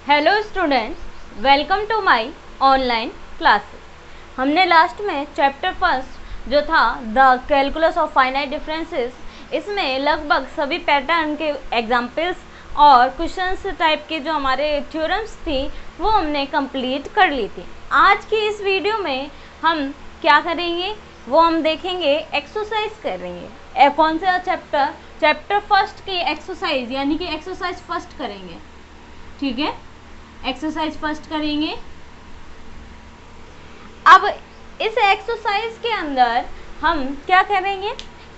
Hello students, welcome to my online classes. हमने last में chapter first जो था the calculus of finite differences, इसमें लगभग सभी पैटर्न के एग्जाम्पल्स और क्वेश्चंस टाइप के जो हमारे थ्योरम्स थी वो हमने कंप्लीट कर ली थी। आज की इस वीडियो में हम क्या करेंगे वो हम देखेंगे, एक्सरसाइज करेंगे। कौन सा चैप्टर फर्स्ट की एक्सरसाइज, यानी कि एक्सरसाइज फर्स्ट करेंगे। ठीक है, एक्सरसाइज फर्स्ट करेंगे। अब इस एक्सरसाइज के अंदर हम क्या करेंगे,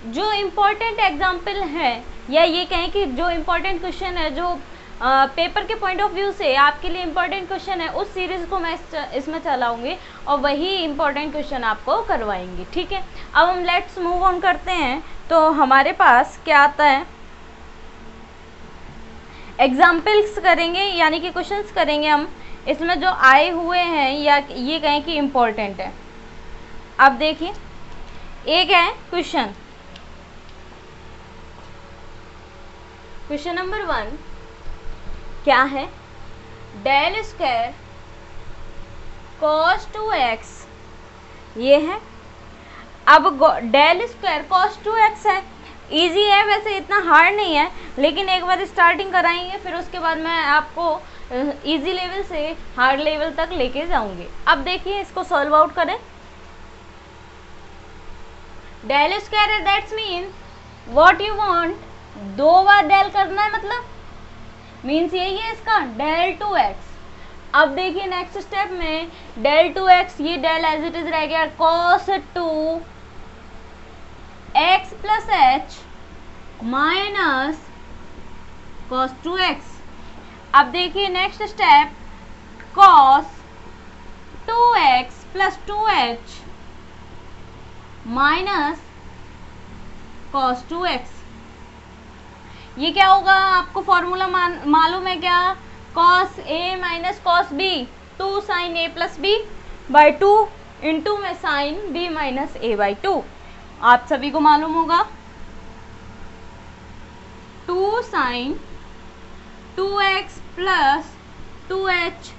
जो इम्पोर्टेंट एग्जाम्पल है या ये कहें कि जो इम्पोर्टेंट क्वेश्चन है, जो पेपर के पॉइंट ऑफ व्यू से आपके लिए इम्पोर्टेंट क्वेश्चन है, उस सीरीज को मैं इसमें चलाऊंगी और वही इम्पोर्टेंट क्वेश्चन आपको करवाएंगे। ठीक है, अब हम लेट्स मूव ऑन करते हैं। तो हमारे पास क्या आता है, एग्जाम्पल्स करेंगे, यानी कि क्वेश्चंस करेंगे हम इसमें जो आए हुए हैं या ये कहें कि इम्पोर्टेंट है। अब देखिए, एक है क्वेश्चन नंबर 1 क्या है, डेल स्क्वायर cos 2x ये है। अब डेल स्क्वायर cos 2x है, इजी है, वैसे इतना हार्ड नहीं है, लेकिन एक बार स्टार्टिंग कराएंगे फिर उसके बाद मैं आपको इजी लेवल से हार्ड लेवल तक लेके जाऊंगी। अब देखिए, इसको सॉल्व आउट करें। डेल स्क्वायर है, that's mean what you want, दो बार डेल करना है, मतलब मीन्स यही है इसका डेल 2x। अब देखिए नेक्स्ट स्टेप में डेल 2x, ये डेल एज इट इज रह गया, cos 2 x plus H minus cos 2x। अब देखिए next step, cos 2x plus 2h minus cos 2x। ये क्या होगा, आपको फॉर्मूला मालूम है क्या, cos a minus cos b, 2 sin a plus b by 2 into में sin b minus a by 2, आप सभी को मालूम होगा। 2 sin 2x प्लस 2h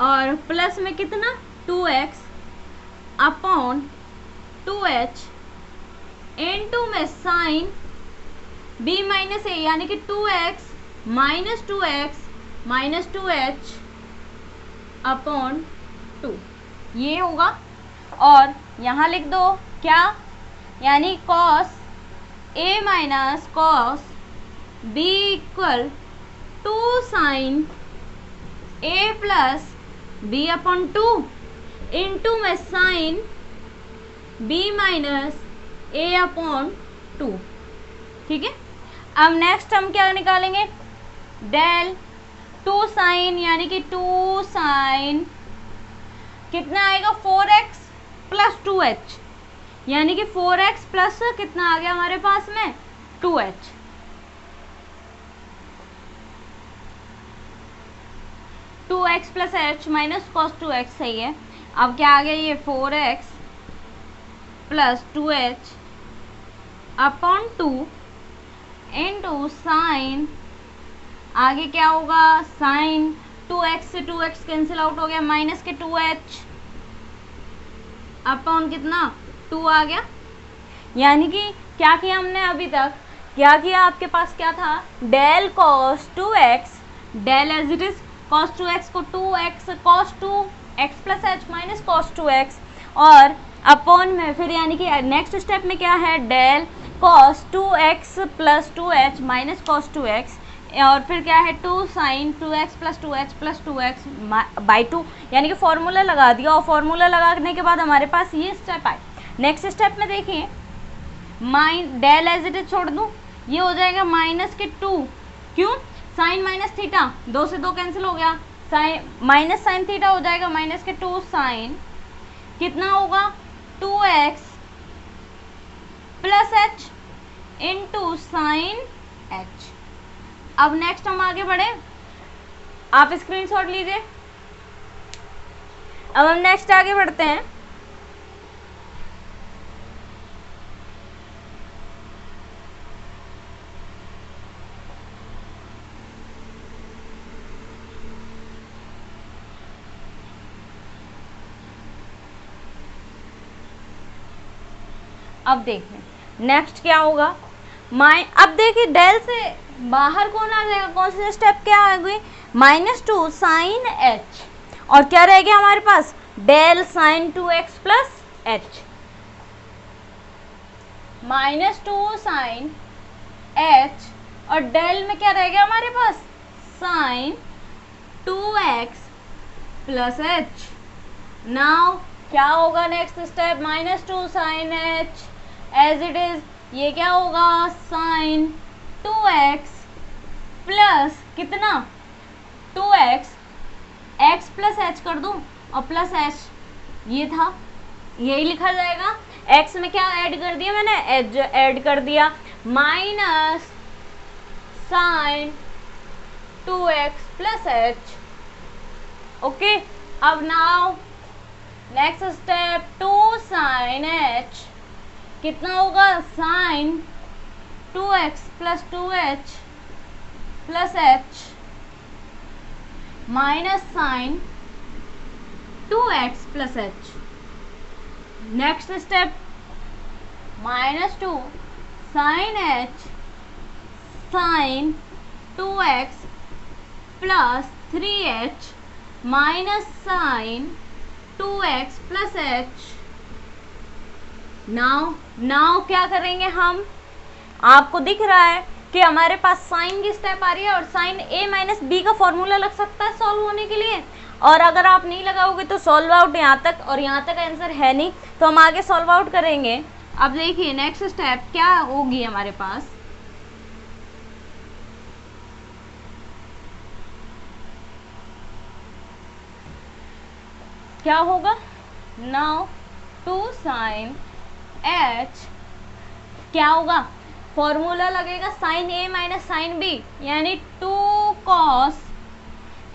और प्लस में कितना 2x अपॉन 2h इनटू में sin b माइनस a, यानी कि 2x minus 2x minus 2h upon 2 ये होगा। और यहाँ लिख दो क्या, यानी cos a minus cos b equal 2 sin a plus b upon 2 into में sin b minus a upon 2। ठीक है, अब नेक्स्ट हम क्या निकालेंगे, डेल 2 sin, यानी कि 2 sin कितना आएगा 4x प्लस 2h, यानी कि 4x प्लस कितना आ गया हमारे पास में 2h। Two X plus H minus cos 2x सही है। अब क्या आ गया, ये 4x plus 2h upon 2 into sign, आगे क्या होगा, साइन 2x से 2x कैंसिल आउट हो गया, माइनस के 2h अपॉन कितना 2 आ गया। यानी कि क्या किया हमने अभी तक, क्या किया, आपके पास क्या था, del cos 2x, del as it is cos 2x को 2x cos 2x plus h minus cos 2x, और अपॉन में फिर यानी कि नेक्स्ट स्टेप में क्या है, del cos 2x plus 2h minus cos 2x, और फिर क्या है 2 sin 2x plus 2h plus 2x by 2, यानी कि फॉर्मूला लगा दिया। और फॉर्मूला लगाने के बाद हमारे पास ये स्टेप आए। नेक्स्ट स्टेप में देखिए, डेल एज इट इज छोड़ दूँ, ये हो जाएगा माइनस के 2, क्यों, साइन माइनस थीटा, 2 से 2 कैंसिल हो गया, साइन माइनस साइन थीटा हो जाएगा माइनस के 2 साइन कितना होगा 2x plus h into sine h। अब नेक्स्ट हम आगे बढ़े, आप स्क्रीनशॉट लीजिए। अब हम नेक्स्ट आगे बढ़ते हैं। अब देखिए नेक्स्ट क्या होगा, अब देखिए डेल से बाहर कौन आ जाएगा, कौन सा स्टेप क्या आ गई, -2 साइन एच, और क्या रह गया हमारे पास, del sine 2x plus H, -2 sine H, और डेल में क्या रह गया हमारे पास, sine 2x plus H. Now क्या होगा next step, -2 sine H as it is, ये क्या होगा, साइन 2x प्लस कितना, 2x, x प्लस एच कर दूं और प्लस एच, ये था, यही लिखा जाएगा। x में क्या ऐड कर दिया मैंने, एच ऐड कर दिया, minus sine 2x plus H. Okay, अब now next step, 2 sine H कितना होगा, sine 2x plus 2h plus H minus sine 2x plus H. Next step, -2 sine H sine 2x plus 3h minus sine 2x plus H. Now क्या करेंगे हम, आपको दिख रहा है कि हमारे पास साइन की स्टेप आ रही है, और साइन a माइनस बी का फॉर्मूला लग सकता है सॉल्व होने के लिए, और अगर आप नहीं लगाओगे तो सॉल्व आउट यहाँ तक, और यहाँ तक आंसर है नहीं, तो हम आगे सॉल्व आउट करेंगे। अब देखिए नेक्स्ट स्टेप क्या होगी हमारे पास, क्या होगा, नाउ 2 साइन एच, क्या होगा, फॉर्मूला लगेगा sine A minus sine B, यानी 2 cos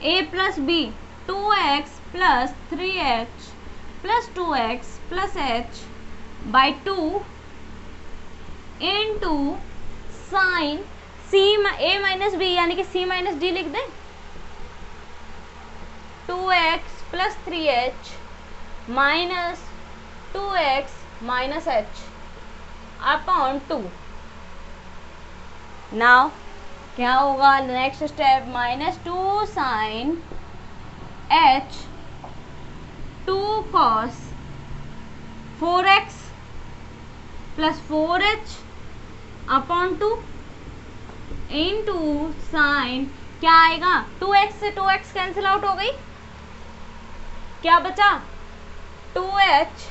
A plus B, 2x plus 3h plus 2x plus h by 2 into sine C A minus B, यानी कि c माइनस डी लिख दें, 2x plus 3h minus 2x minus h upon 2। Now क्या होगा next step, -2 sine h 2 cos 4x plus 4h upon 2 into sine, क्या आएगा, 2x से 2x cancel out हो गई, क्या बचा, 2h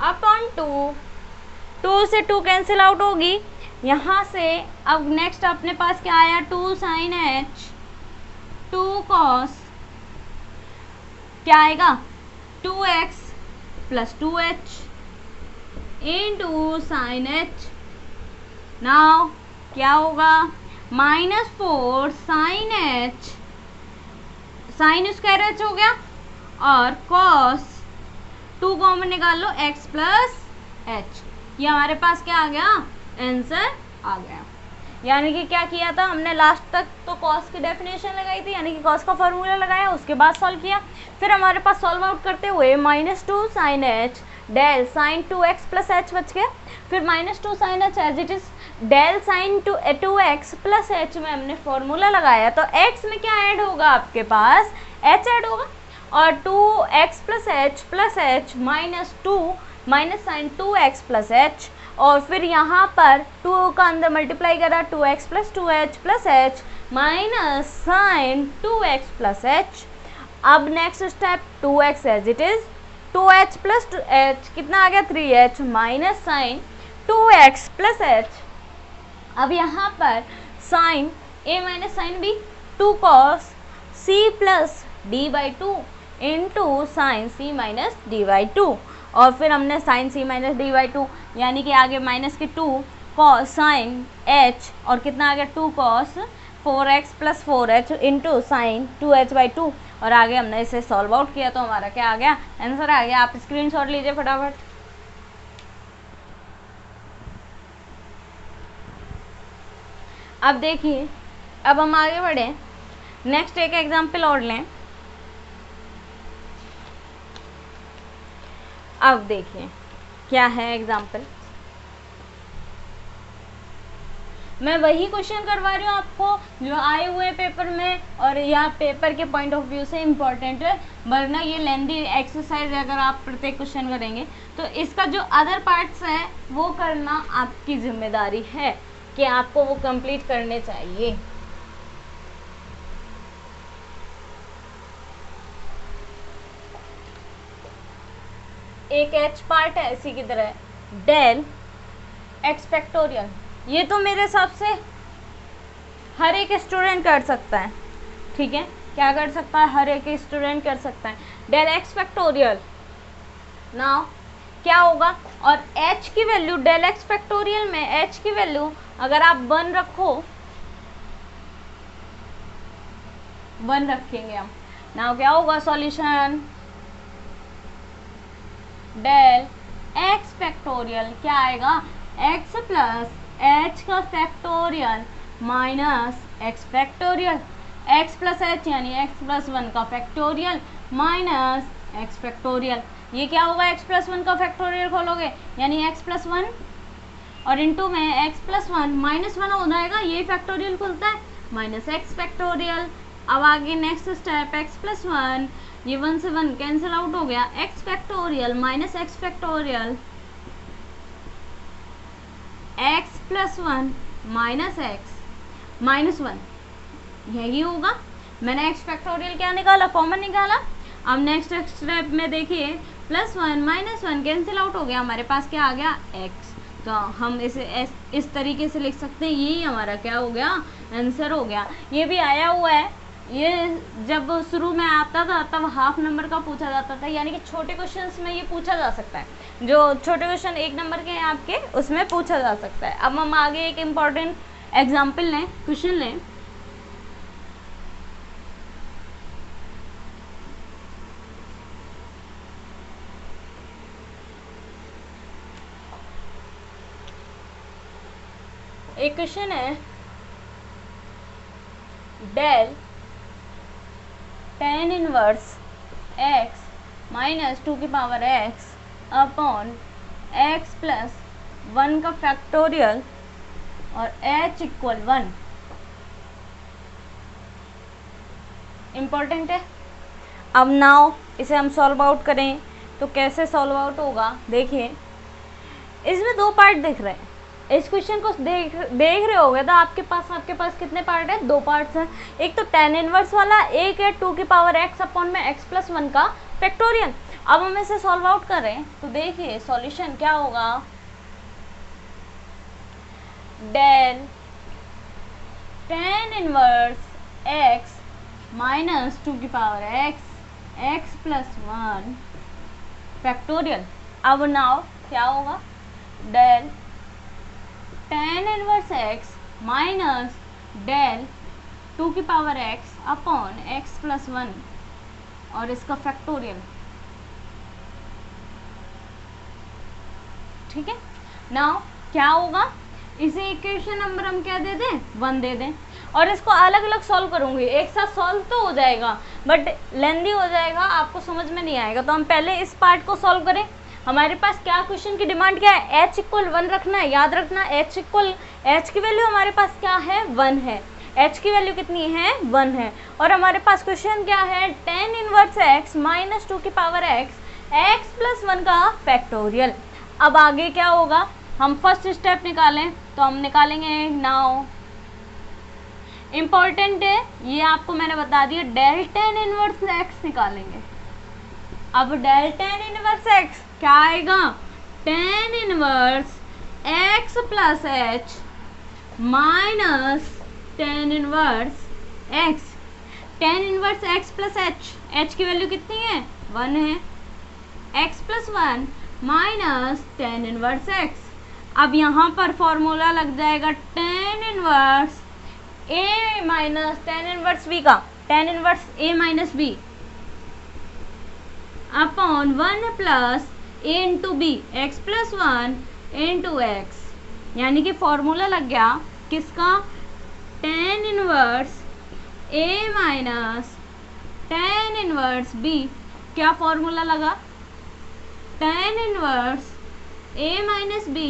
अपॉन 2 से 2 कैंसिल आउट होगी यहाँ से। अब नेक्स्ट अपने पास क्या आया, 2 साइन h 2 कॉस, क्या आएगा, 2x plus 2h into sine h। Now क्या होगा, -4 sine h, sine square h हो गया, और कॉस 2 कॉमन निकाल लो, x प्लस h, ये हमारे पास क्या आ गया, आंसर आ गया। यानी कि क्या किया था हमने, लास्ट तक तो कॉस की डेफिनेशन लगाई थी, यानी कि कॉस का फॉर्मूला लगाया, उसके बाद सॉल्व किया, फिर हमारे पास सॉल्व आउट करते हुए -2 sine h del sine 2x plus h बच गया, फिर -2 sine h as it is del sine 2x plus h में हमने फॉर्मूला लगाया, तो x में क्या ऐड होगा, आपके पास h ऐड होगा, और 2x plus h minus 2 minus sine 2x plus h, और फिर यहाँ पर 2 का अंदर मल्टीप्लाई करा, 2x plus 2h plus h minus sine 2x plus h। अब next step, 2x as it is, 2h plus h कितना आ गया, 3h minus sine 2x plus h। अब यहाँ पर sine a minus sine b, 2 cos c plus d by 2 into sine c minus D by 2, और फिर हमने sine c minus D by 2, यानी कि आगे माइनस के 2 कॉस साइन h, और कितना आ गया, 2 cos 4x plus 4h into sine 2h by 2, और आगे हमने इसे सॉल्व आउट किया तो हमारा क्या आ गया, आंसर आ गया। आप स्क्रीनशॉट लीजिए फटाफट। अब देखिए, अब हम आगे बढ़े, नेक्स्ट एक एग्जाम्पल और लें। अब देखिए क्या है एग्जाम्पल, मैं वही क्वेश्चन करवा रही हूँ आपको जो आए हुए पेपर में, और या पेपर के पॉइंट ऑफ व्यू से इम्पोर्टेंट है, वरना ये लेंदी एक्सरसाइज अगर आप प्रत्येक क्वेश्चन करेंगे तो इसका जो अदर पार्ट्स है वो करना आपकी जिम्मेदारी है कि आपको वो कंप्लीट करने चाहिए। एक एच पार्ट है इसी की तरह, डेल एक्स फैक्टोरियल, ये तो मेरे हिसाब से हर एक स्टूडेंट कर सकता है, ठीक है, क्या कर सकता है, हर एक स्टूडेंट कर सकता है, डेल एक्स फैक्टोरियल। नाउ क्या होगा, और h की वैल्यू डेल एक्स फैक्टोरियल में h की वैल्यू अगर आप 1 रखो, 1 रखेंगे हम, नाउ क्या होगा सॉल्यूशन, डेल एक्स फैक्टोरियल क्या आएगा, x प्लस h का factorial minus x factorial, x plus h यानी x प्लस 1 का फैक्टोरियल माइनस x फैक्टोरियल। ये क्या होगा, x प्लस 1 का फैक्टोरियल खोलोगे यानी x प्लस 1 और इनटू में x प्लस 1 माइनस 1 हो जाएगा, ये फैक्टोरियल खुलता है माइनस x फैक्टोरियल। अब आगे नेक्स्ट स्टेप x प्लस 1, ये 1 से 1 कैंसिल आउट हो गया, x factorial minus x factorial, x plus 1 minus x minus 1, यही होगा। मैंने x फैक्टोरियल क्या निकाला, कॉमन निकाला। अब नेक्स्ट स्टेप में देखिए, प्लस 1 माइनस 1 कैंसिल आउट हो गया, हमारे पास क्या आ गया x, तो हम इसे इस तरीके से लिख सकते हैं, यही हमारा क्या हो गया, आंसर हो गया। ये भी आया हुआ है, ये जब शुरू में आता था तब हाफ नंबर का पूछा जाता था, यानी कि छोटे क्वेश्चंस में ये पूछा जा सकता है, जो छोटे क्वेश्चन 1 नंबर के हैं आपके उसमें पूछा जा सकता है। अब हम आगे एक इम्पॉर्टेंट एग्जाम्पल लें, क्वेश्चन लें। एक क्वेश्चन है, del tan inverse x minus 2 की power x upon x plus 1 का फैक्टोरियल और h इक्वल 1 इम्पोर्टेंट है। अब नाउ इसे हम सॉल्व आउट करें तो कैसे सॉल्व आउट होगा, देखिए इसमें 2 पार्ट दिख रहे हैं, इस क्वेश्चन को देख रहे होगे तो आपके पास कितने पार्ट है, 2 पार्ट्स हैं। एक तो tan इनवर्स वाला, एक है 2 की पावर x अपॉन में x प्लस 1 का फैक्टोरियल। अब हम इसे सॉल्व आउट करें तो देखिए सॉल्यूशन क्या होगा, del tan inverse x minus 2 की पावर x प्लस 1 फैक्टोरियल। अब नाउ क्या होगा, del tan inverse x minus del 2 की power x upon x plus 1 और इसका फैक्टोरियल, ठीक है। नाउ क्या होगा, इसे इक्वेशन नंबर हम क्या दे दें, 1 दे दें, और इसको अलग अलग सॉल्व करूंगी, एक साथ सॉल्व तो हो जाएगा बट लेंदी हो जाएगा, आपको समझ में नहीं आएगा। तो हम पहले इस पार्ट को सॉल्व करें। हमारे पास क्या क्वेश्चन की डिमांड क्या है, h इक्वल 1 रखना है, याद रखना h की वैल्यू हमारे पास क्या है, 1 है, h की वैल्यू कितनी है, 1 है, और हमारे पास क्वेश्चन क्या है, tan इनवर्स x माइनस 2 की पावर x प्लस 1 का फैक्टोरियल। अब आगे क्या होगा, हम फर्स्ट स्टेप निकालें तो हम निकालेंगे, नाउ इम्पॉर्टेंट है ये आपको मैंने बता दिया, डेल tan इनवर्स x निकालेंगे। अब डेल tan इनवर्स x क्या आएगा, tan inverse x plus h minus tan inverse x, tan inverse x plus h की वैल्यू कितनी है, 1 है, x plus 1 minus tan inverse x। अब यहाँ पर फॉर्मूला लग जाएगा tan inverse a minus tan inverse b का, tan inverse a minus b upon 1 plus a into B, X plus 1 into X, यानी कि फॉर्मूला लग गया किसका, tan inverse a minus tan inverse b। क्या फॉर्मूला लगा, tan inverse a minus b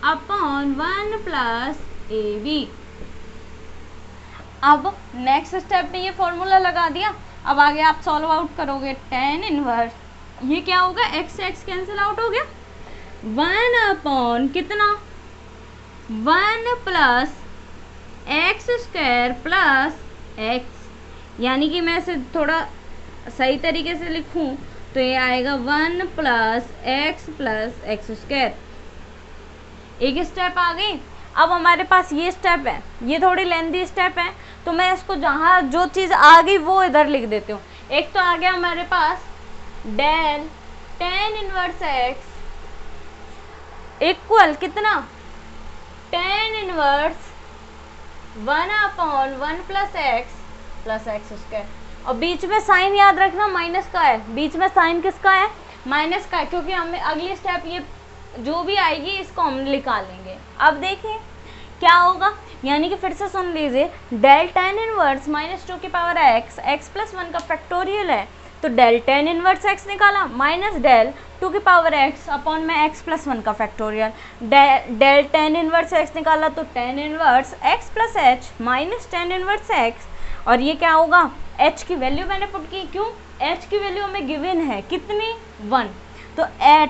upon 1 plus AB। अब next step में ये फॉर्मूला लगा दिया, अब आगे आप सॉल्व आउट करोगे। tan इनवर्स, ये क्या होगा, x से x कैंसिल आउट हो गया, 1 अपॉन कितना 1 plus X square plus x, यानी कि मैं इसे थोड़ा सही तरीके से लिखूं तो ये आएगा 1 प्लस एक्स स्क्वायर। एक स्टेप आ गई। अब हमारे पास ये स्टेप है, ये थोड़ी लेंथी स्टेप है, तो मैं इसको जहाँ जो चीज़ आ गई वो इधर लिख देती हूँ। एक तो आ गया हमारे पास del tan inverse X equal कितना tan inverse 1 upon 1 plus X square. और बीच में साइन याद रखना माइनस का है, बीच में साइन किसका है, माइनस का है, क्योंकि हमें अगली स्टेप ये जो भी आएगी इसको हम निकालेंगे। अब देखिए क्या होगा, यानी कि फिर से सुन लीजिए, डेल tan इनवर्स माइनस 2 की पावर एक्स प्लस 1 का फैक्टोरियल है, तो डेल tan इनवर्स एक्स निकाला माइनस डेल 2 की पावर एक्स अपॉन में एक्स प्लस 1 का factorial, del tan inverse X निकाला तो tan inverse X plus H minus tan inverse X, और ये क्या होगा, h की वैल्यू मैंने पुट की, क्यों, h की वैल्यू हमें गिवन है कितनी 1, तो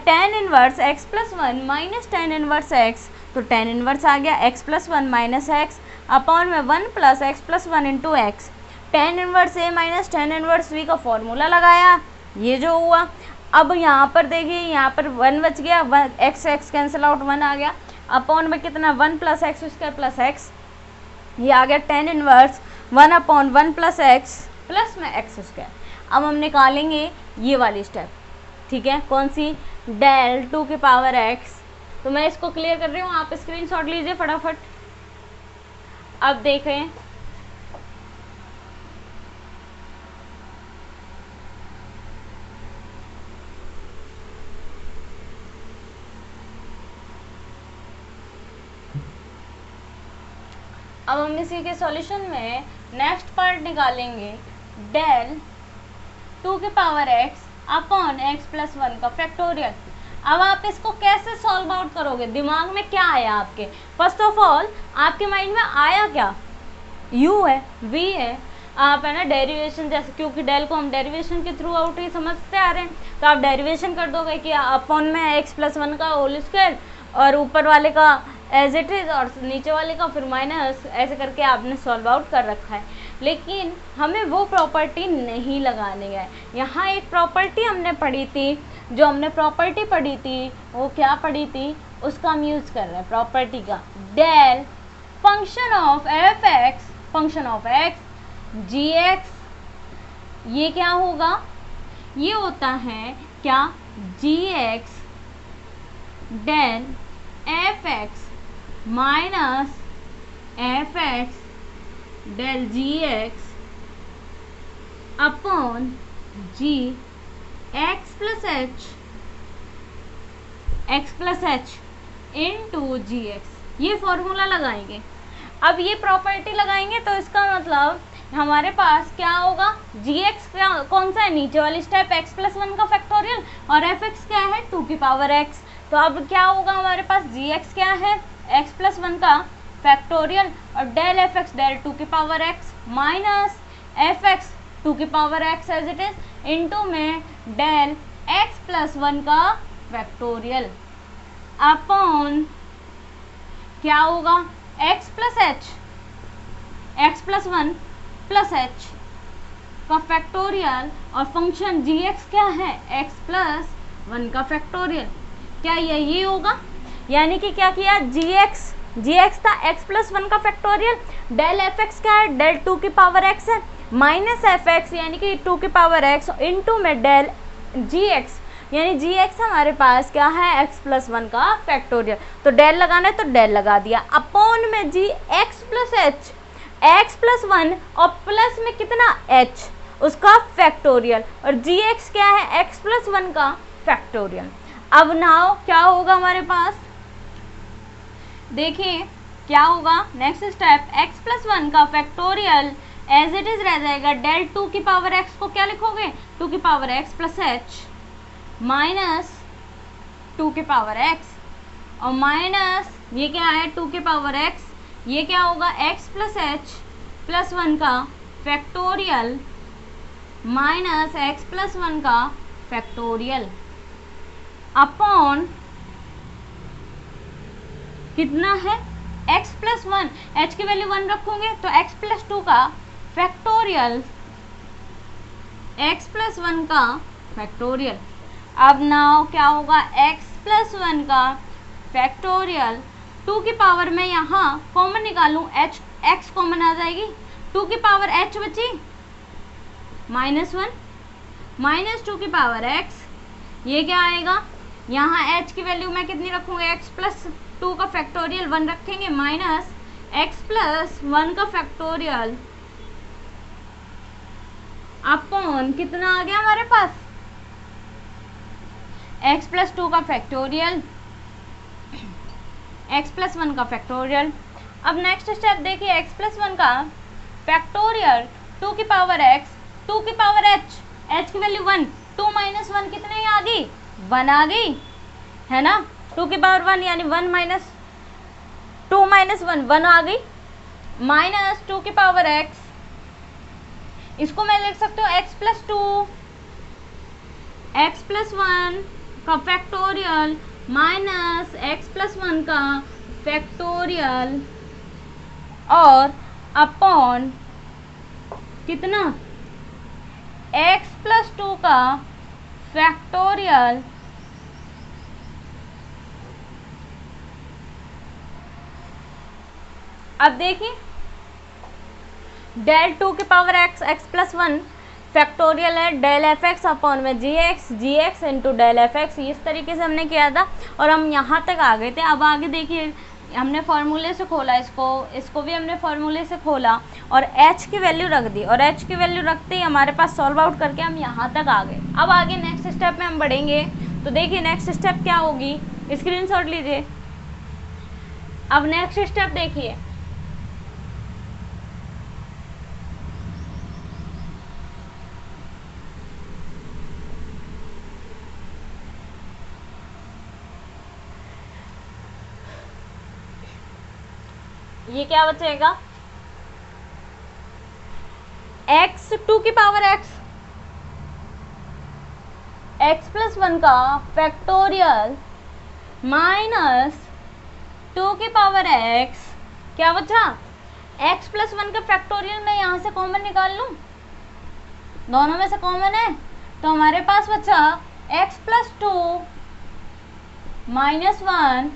tan inverse x plus 1 minus tan inverse x, तो tan इनवर्स आ गया x plus 1 minus x upon में 1 plus x plus 1 into x, tan inverse a minus tan inverse v का फॉर्मूला लगाया, ये जो हुआ। अब यहाँ पर देखिए, यहाँ पर 1 बच गया, x कैंसिल आउट 1 आ गया, अपॉन में कितना 1 plus X square plus x, ये आ गया tan inverse 1 upon 1 plus x plus में एक्स स्क्वायर। अब हम निकालेंगे ये वाली स्टेप, ठीक है, कौन सी, डेल 2 की पावर एक्स। तो मैं इसको क्लियर कर रही हूँ, आप स्क्रीनशॉट लीजिए फटाफट। अब देखें, अब हम इसी के सॉल्यूशन में नेक्स्ट पार्ट निकालेंगे, डेल 2 की power X upon x plus 1 का फैक्टोरियल। अब आप इसको कैसे सॉल्व आउट करोगे, दिमाग में क्या आया आपके, फर्स्ट ऑफ ऑल आपके माइंड में आया क्या, u है, v है, आप है ना डेरिवेशन जैसे, क्योंकि डेल को हम डेरिवेशन के थ्रू आउट ही समझते आ रहे हैं, तो आप डेरिवेशन कर दोगे कि अपॉन में एक्स प्लस 1 का होल स्क्वायर और ऊपर वाले का एज इट इज़ और नीचे वाले का फिर माइनस, ऐसे करके आपने सॉल्व आउट कर रखा है। लेकिन हमें वो प्रॉपर्टी नहीं लगानी है। यहाँ एक प्रॉपर्टी हमने पढ़ी थी, जो हमने प्रॉपर्टी पढ़ी थी वो क्या पढ़ी थी, उसका हम यूज़ कर रहे हैं प्रॉपर्टी का, del function of F X function of X G X, ये क्या होगा, ये होता है क्या, G X del F X minus F X del G X upon G X plus H into G X, ये फॉर्मूला लगाएंगे। अब ये प्रॉपर्टी लगाएंगे तो इसका मतलब हमारे पास क्या होगा, जी एक्स कौन सा है, नीचे वाली स्टेप एक्स प्लस 1 का फैक्टोरियल, और एफ एक्स क्या है 2 की पावर एक्स। तो अब क्या होगा हमारे पास, जी एक्स क्या है एक्स प्लस 1 का फैक्टोरियल, और डेल एफ एक्स डेल 2 की power X minus F X 2 की power X as it is into में डेल एक्स प्लस 1 का फैक्टोरियल अपॉन क्या होगा, X plus H X plus 1 plus H का फैक्टोरियल, और फंक्शन जी एक्स क्या है एक्स प्लस 1 का फैक्टोरियल, क्या यही होगा। यानी कि क्या किया, जी एक्स था एक्स प्लस 1 का फैक्टोरियल, डेल एफ एक्स क्या है डेल 2 की पावर एक्स है माइनस एफ एक्स यानी कि 2 की पावर एक्स इंटू में डेल जी एक्स, यानी जी एक्स हमारे पास क्या है एक्स प्लस 1 का फैक्टोरियल, तो डेल लगाना है तो डेल लगा दिया, अपॉन में G X plus H X plus 1 और प्लस में कितना एच उसका फैक्टोरियल, और जी एक्स क्या है एक्स प्लस 1 का फैक्टोरियल। अब नाउ क्या होगा हमारे पास, देखिए क्या होगा, नेक्स्ट स्टेप एक्स प्लस 1 का फैक्टोरियल एज इट इज रह जाएगा, डेल 2 की पावर एक्स को क्या लिखोगे 2 की power x plus H minus 2 की पावर एक्स, और माइनस ये क्या है 2 की पावर एक्स ये क्या होगा, x प्लस एच प्लस 1 का फैक्टोरियल माइनस x प्लस 1 का फैक्टोरियल अपॉन कितना है, x प्लस 1, h की वैल्यू 1 रखोगे तो x प्लस 2 का फैक्टोरियल x प्लस 1 का फैक्टोरियल। अब नाउ क्या होगा, x प्लस 1 का फैक्टोरियल 2 की पावर में यहाँ कॉमन निकालूं, h x कॉमन आ जाएगी, 2 की पावर h बची -1 माइनस 2 की पावर x, ये क्या आएगा, यहाँ h की वैल्यू मैं कितनी रखूँगी, x प्लस 2 का फैक्टोरियल 1 रखेंगे माइनस x प्लस 1 का फैक्टोरियल अपॉन कितना आ गया हमारे पास, x प्लस 2 का फैक्टोरियल x प्लस 1 का फैक्टोरियल। अब नेक्स्ट स्टेप देखिए, x प्लस 1 का फैक्टोरियल 2 की पावर x 2 की पावर h की वैल्यू 1, 2 माइनस 1 कितने आ गई, 1 आ गई है ना, 2 की पावर 1 यानी 1 माइनस 2 माइनस 1 1 आ गई, माइनस 2 की पावर x, इसको मैं लिख सकती हूँ x प्लस 2 x प्लस 1 का फैक्टोरियल माइनस x प्लस 1 का फैक्टोरियल और अपॉन कितना, x प्लस 2 का फैक्टोरियल अब देखिए डेल 2 की पावर x प्लस 1 फैक्टोरियल है डेल एफ एक्स अपॉन में G X into del F X, इस तरीके से हमने किया था और हम यहाँ तक आ गए थे। अब आगे देखिए हमने फार्मूले से खोला, इसको भी हमने फार्मूले से खोला और h की वैल्यू रख दी और h की वैल्यू रखते ही हमारे पास सॉल्व आउट करके हम यहाँ तक आ गए। अब आगे नेक्स्ट स्टेप में हम बढ़ेंगे, तो देखिए नेक्स्ट स्टेप क्या होगी, स्क्रीनशॉट लीजिए। अब नेक्स्ट स्टेप देखिए, ये क्या बचेगा, x 2 की पावर x प्लस 1 का फैक्टोरियल माइनस 2 की पावर x, क्या बचा, x प्लस 1 का फैक्टोरियल मैं यहाँ से कॉमन निकाल लूँ, दोनों में से कॉमन है तो हमारे पास बचा x plus 2 minus 1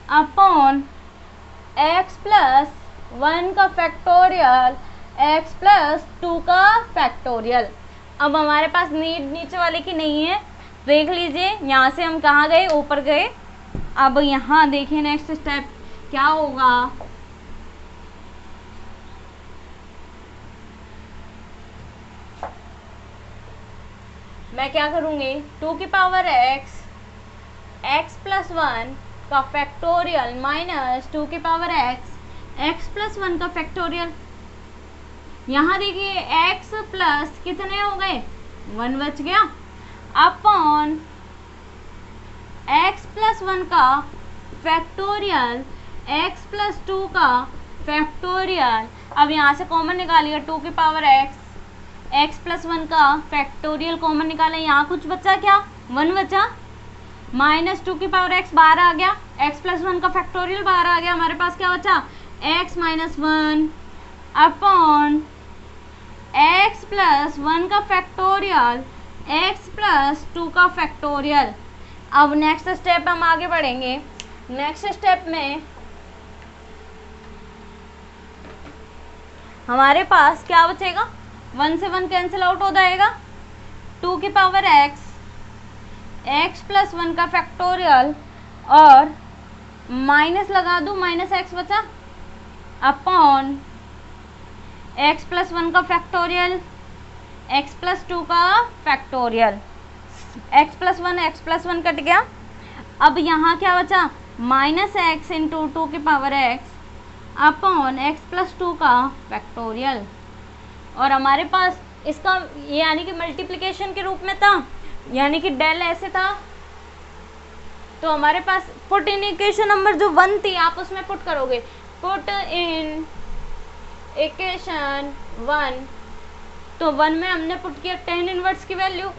upon x plus 1 का फैक्टोरियल x प्लस 2 का फैक्टोरियल। अब हमारे पास नीचे वाले की नहीं है, देख लीजिए यहाँ से हम कहाँ गए, ऊपर गए। अब यहाँ देखिए नेक्स्ट स्टेप क्या होगा, मैं क्या करूँगी, 2 की पावर x प्लस 1 का फैक्टोरियल माइनस 2 की पावर x प्लस 1 का फैक्टोरियल। यहाँ देखिए x प्लस कितने हो गए, 1 बच गया अपॉन x प्लस 1 का फैक्टोरियल x प्लस 2 का फैक्टोरियल। अब यहाँ से कॉमन निकालिए, 2 की पावर x प्लस 1 का फैक्टोरियल कॉमन निकाला, यहाँ कुछ बचा क्या, 1 बचा, माइनस 2 की पावर x बाहर आ गया, x प्लस 1 का फैक्टोरियल बाहर आ गया, हमारे पास क्या बचा, x minus 1 upon x plus 1 का फैक्टोरियल x प्लस 2 का फैक्टोरियल। अब नेक्स्ट स्टेप हम आगे बढ़ेंगे, नेक्स्ट स्टेप में हमारे पास क्या बचेगा, 1 से 1 कैंसिल आउट हो जाएगा, 2 की पावर x प्लस 1 का फैक्टोरियल और माइनस लगा दूँ, माइनस x बचा अपॉन x प्लस 1 का फैक्टोरियल x प्लस 2 का फैक्टोरियल, x प्लस 1 कट गया। अब यहाँ क्या बचा, माइनस x इंटू 2 की power x upon x plus 2 का फैक्टोरियल और हमारे पास इसका यानी कि मल्टीप्लिकेशन के रूप में था, यानी कि डेल ऐसे था तो हमारे पास पुट इन इक्वेशन नंबर जो 1 थी आप उसमें पुट करोगे, पुट इन इक्वेशन 1, तो 1 में हमने पुट किया tan इनवर्स की वैल्यू,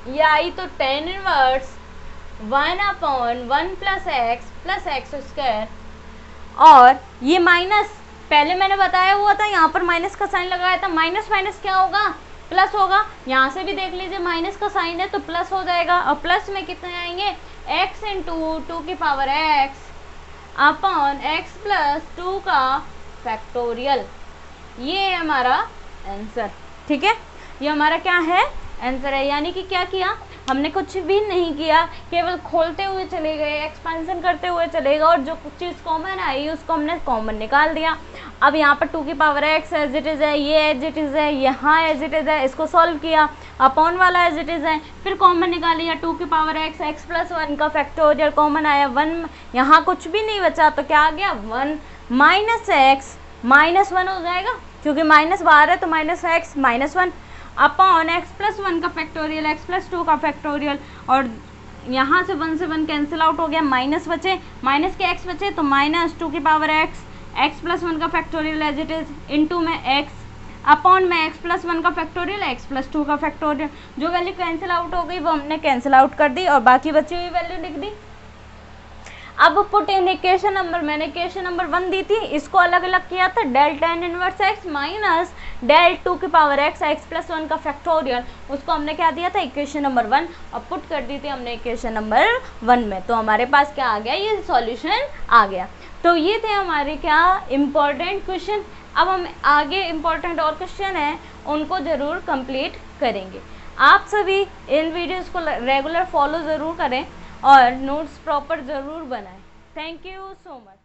ये आई तो tan inverse 1/1 plus X square, और ये माइनस पहले मैंने बताया हुआ था, यहाँ पर माइनस का साइन लगाया था, माइनस माइनस क्या होगा, प्लस होगा। यहाँ से भी देख लीजिए माइनस का साइन है तो प्लस हो जाएगा, और प्लस में कितने आएंगे, x इंटू 2 की power x upon x plus 2 का फैक्टोरियल, ये है हमारा आंसर। ठीक है, ये हमारा क्या है, आंसर है। यानी कि क्या किया हमने, कुछ भी नहीं किया, केवल खोलते हुए चले गए, एक्सपेंशन करते हुए चले गए, और जो कुछ चीज़ कॉमन आई उसको हमने कॉमन निकाल दिया। अब यहाँ पर 2 की power x as it is है, ये एज इट इज़ है, यहाँ एज इट इज़ है, इसको सॉल्व किया, अपॉन वाला एज इट इज़ है, फिर कॉमन निकालिए 2 की पावर x प्लस 1 का फैक्टोरियल कॉमन आया 1, यहाँ कुछ भी नहीं बचा तो क्या आ गया 1 माइनस एक्स माइनस 1 हो जाएगा, क्योंकि माइनस बाहर है तो minus x minus 1 upon x plus 1 का फैक्टोरियल x प्लस 2 का फैक्टोरियल, और यहाँ से 1 से 1 कैंसिल आउट हो गया, माइनस बचे, माइनस के x बचे तो माइनस 2 की पावर x प्लस 1 का factorial as it is into में x अपॉन में x प्लस 1 का फैक्टोरियल x प्लस 2 का फैक्टोरियल, जो वैल्यू कैंसिल आउट हो गई वो हमने कैंसिल आउट कर दी और बाकी बची हुई वैल्यू लिख दी। अब पुट इन इक्वेशन नंबर, मैंने इक्वेशन नंबर 1 दी थी, इसको अलग अलग किया था, del tan inverse x minus del 2 की पावर x प्लस 1 का फैक्टोरियल, उसको हमने क्या दिया था इक्वेशन नंबर 1, और पुट कर दी थी हमने इक्वेशन नंबर 1 में, तो हमारे पास क्या आ गया, ये सॉल्यूशन आ गया। तो ये थे हमारे क्या इम्पोर्टेंट क्वेश्चन। अब हम आगे इम्पोर्टेंट और क्वेश्चन हैं उनको ज़रूर कंप्लीट करेंगे। आप सभी इन वीडियोज़ को रेगुलर फॉलो ज़रूर करें और नोट्स प्रॉपर ज़रूर बनाएं। Thank you so much.